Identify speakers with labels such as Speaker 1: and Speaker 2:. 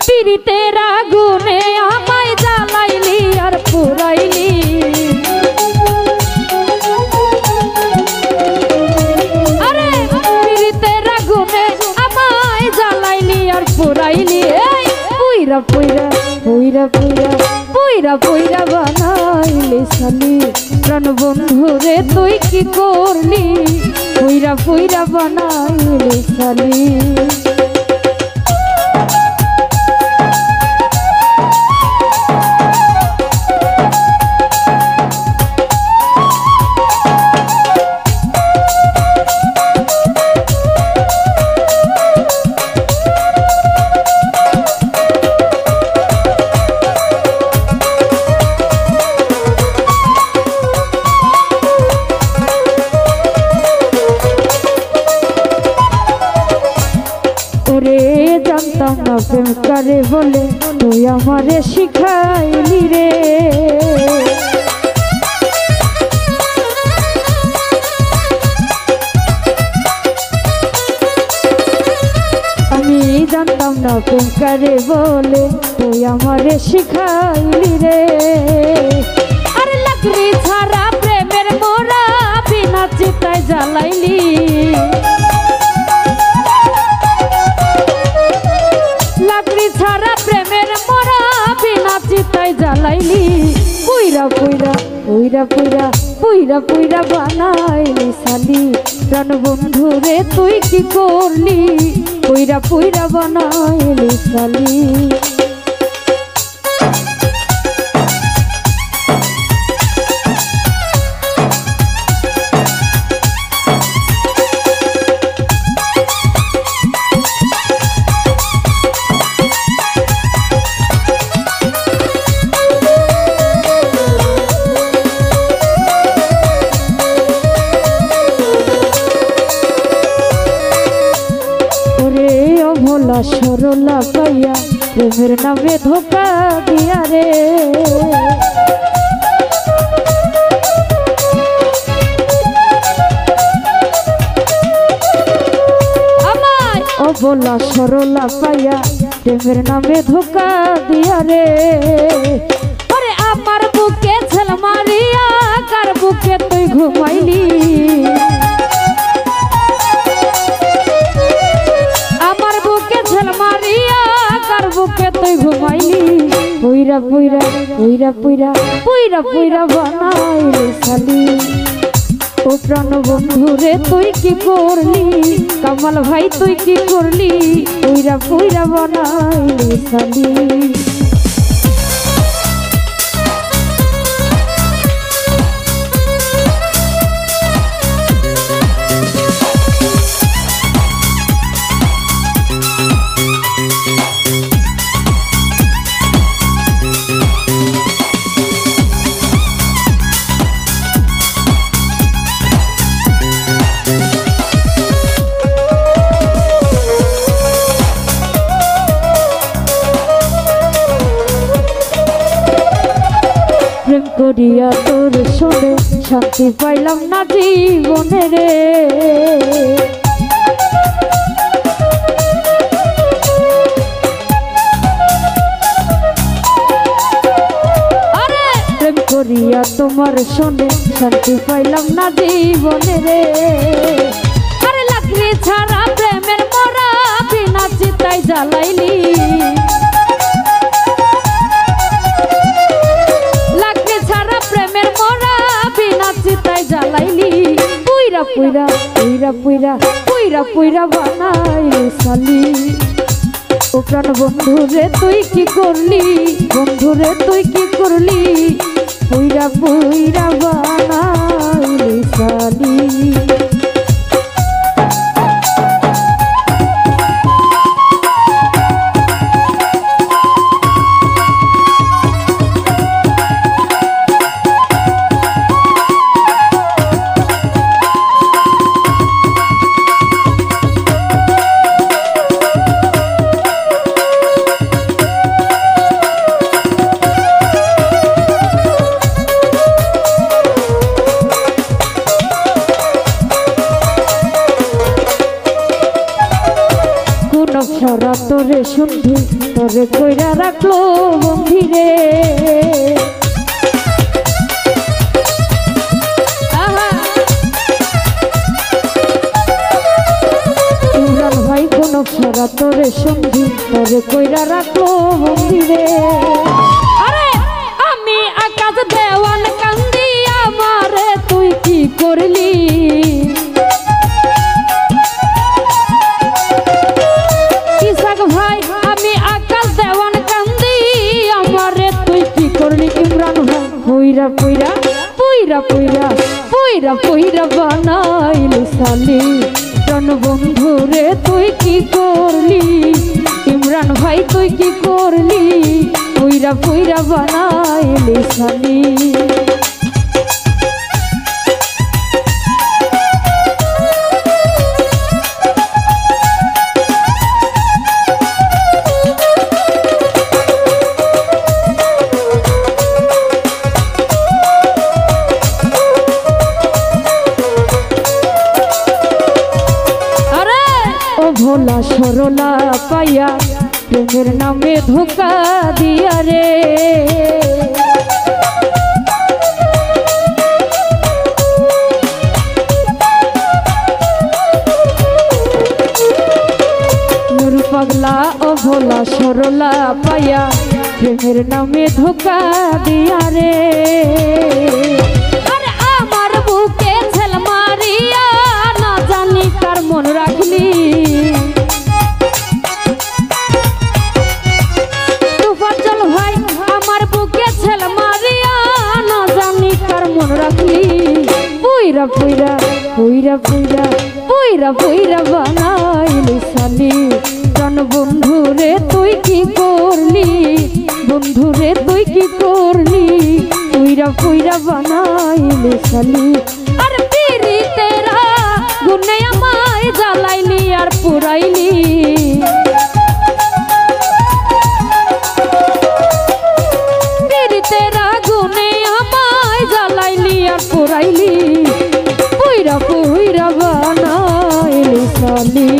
Speaker 1: পীড়িতের আগুনে আমায় জ্বালাইলি আর পুরাইলি। আরে পীড়িতের আগুনে আমায় জ্বালাইলি আর পুরাইলি। এই পুইরা পুইরা পুইরা পুইরা পুইরা পুইরা বানাইলি সালি প্রাণ বন্ধু রে তুই কি করলি? পুইরা পুইরা বানাইলি সালি। জানতাম না প্রেম করে বলে তুই আমারে শিখাইলি রে। আমি জানতাম না প্রেম করে বলে তুই আমারে শিখাইলি রে। আরে লাকড়ি ছাড়া প্রেমের মোরা বিনা চিতায় জ্বালাইলি। লাকড়ি ছাড়া প্রেমের মোরা বিনা চিতায় জ্বালাইলি। পুইরা পুইরা পুইরা পুইরা পুইরা পুইরা বানাইলি সালি প্রাণ বন্ধু রে তুই কি করলি? পুইরা পুইরা বানাইলি সালি। ভোলা সরলা পাইয়া প্রেমের নামে ধোকা দিয়া রে। আমায় ও ভোলা সরলা পাইয়া প্রেমের নামে ধোকা দিয়া রে। আরে আমার বুকে ছেল মারিয়া কার বুকে তুই ঘুমাইলি? বুকে তুই ঘুমাইলি। পুইরা পুইরা পুইরা পুইরা পুইরা পুইরা বানাইলি সালি ও প্রাণ বন্ধু রে তুই কি করলি? কামাল ভাই তুই কি করলি? পুইরা পুইরা বানাইলি সালি। প্রেম করিয়া তোর শোনে শান্তি পাইলাম না জীবনে রে। আরে প্রেম করিয়া তোমার শোনে শান্তি পাইলাম না জীবনে রে। আরে লাকড়ি ছাড়া প্রেমের মোরা বিনা চিতায় জ্বালাইলি। জ্বালাইলি পুইরা পুইরা পুইরা পুইরা পুইরা পুইরা বানাইলি সালি ও প্রাণ বন্ধু রে তুই কি করলি? বন্ধু রে তুই কি করলি? পুইরা পুইরা বানাইলি সালি। তোরে সন্ধি তোরে কইরা রাখলো বন্ধিরে ইমরান ভাই কোন ফেরা তোরে সন্ধি তোরে কইরা রাখলো বন্ধিরে আরে আমি আকাশ দেওয়ান কান্দি আমারে তুই কি করলি ভাই আমি আকাশ দেওয়ান কান্দি আমারে তুই কি করলি ইমরান ভাই পুইরা পুইরা পুইরা পুইরা পুইরা পুইরা বানাইলি সালি প্রাণ বন্ধু রে তুই কি করলি ইমরান ভাই তুই কি করলি পুইরা পুইরা বানাইলি সালি ভোলা সরলা পাইয়া প্রেমের নামে ধোকা দিয়া রে নুর পাগলা ও ভোলা সরলা পাইয়া প্রেমের নামে ধোকা দিয়া রে আরে আমার বুকে ছেল মারিয়া না জানি কার মন রাখলি পুইরা পুইরা পুইরা পুইরা পুইরা পুইরা বানাইলি সালি প্রাণ বন্ধু রে তুই কি করলি বন্ধু রে তুই কি করলি পুইরা পুইরা বানাইলি সালি আর পিরি তেরা গুনে আমায় জ্বালাইলি আর পুরাইলি পিরি তেরা গুনে আমায় জ্বালাইলি আর পুরাইলি পুইরা পুইরা বানাইলি সালি